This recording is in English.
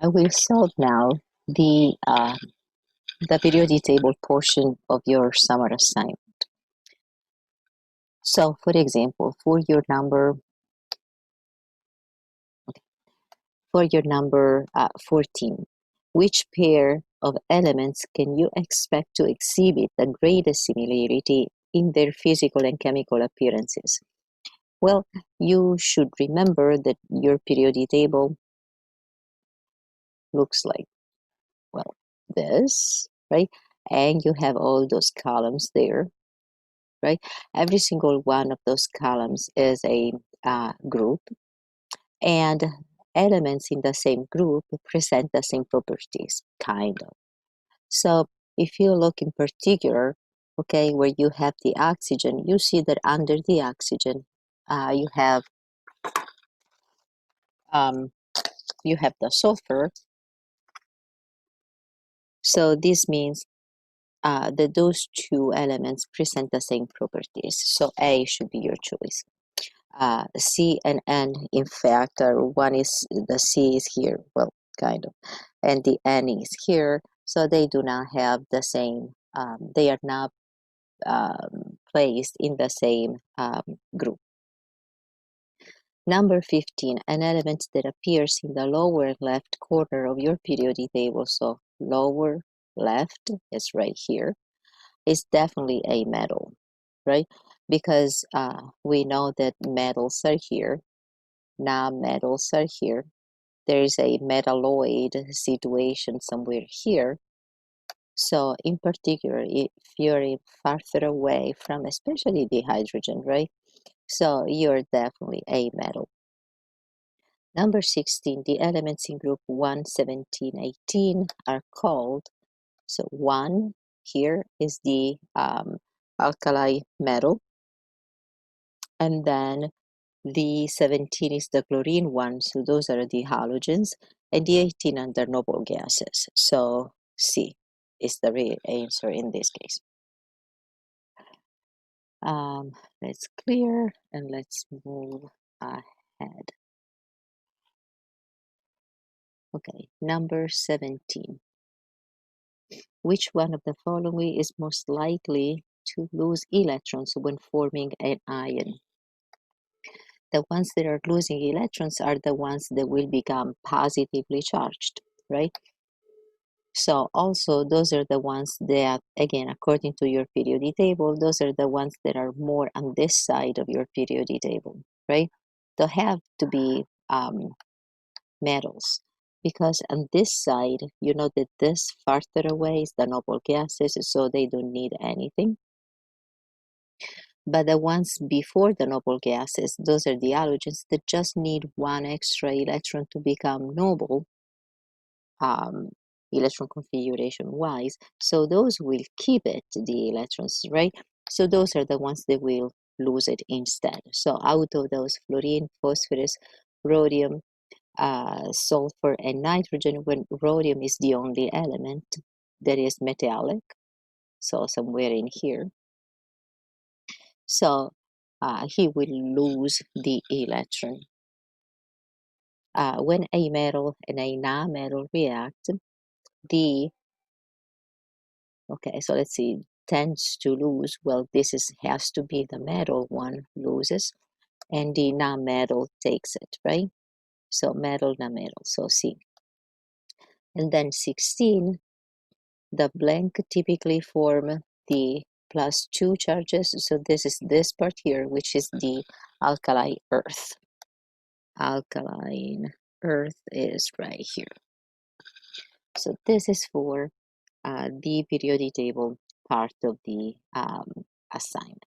I will solve now the periodic table portion of your summer assignment. So, for example, for your number 14, which pair of elements can you expect to exhibit the greatest similarity in their physical and chemical appearances? Well, you should remember that your periodic table looks like, well, this, right? And you have all those columns there, right? Every single one of those columns is a group, and elements in the same group present the same properties, kind of. So if you look in particular, okay, where you have the oxygen, you see that under the oxygen, you have the sulfur. So this means that those two elements present the same properties. So A should be your choice. C and N, in fact, one is the C is here, well, kind of, and the N is here, so they do not have the same. They are not placed in the same group. Number 15, an element that appears in the lower left corner of your periodic table. So lower left is right here. Is definitely a metal, right? Because we know that metals are here, non-metals are here. There is a metalloid situation somewhere here. So in particular, if you're farther away from especially the hydrogen, right? So you're definitely a metal. Number 16, the elements in group 1, 17, 18 are called, so 1 here is the alkali metal, and then the 17 is the chlorine one, so those are the halogens, and the 18 are the noble gases. So C is the real answer in this case. Let's clear and let's move ahead. Okay, number 17. Which one of the following is most likely to lose electrons when forming an ion? The ones that are losing electrons are the ones that will become positively charged, right? So also those are the ones that, again, according to your periodic table, those are the ones that are more on this side of your periodic table, right? They have to be metals, because on this side, you know that this farther away is the noble gases, so they don't need anything. But the ones before the noble gases, those are the halogens that just need one extra electron to become noble, electron configuration wise. So those will keep it, the electrons, right? So those are the ones that will lose it instead. So out of those, fluorine, phosphorus, rhodium, sulfur, and nitrogen, when rhodium is the only element that is metallic, so somewhere in here. So he will lose the electron. When a metal and a non-metal react, okay, so let's see, tends to lose, well, has to be the metal one loses, and the non-metal takes it, right? So metal, non-metal, so C. And then 16, the blank typically form the +2 charges. So this is this part here, which is the alkali earth. Alkaline earth is right here. So this is for the periodic table part of the assignment.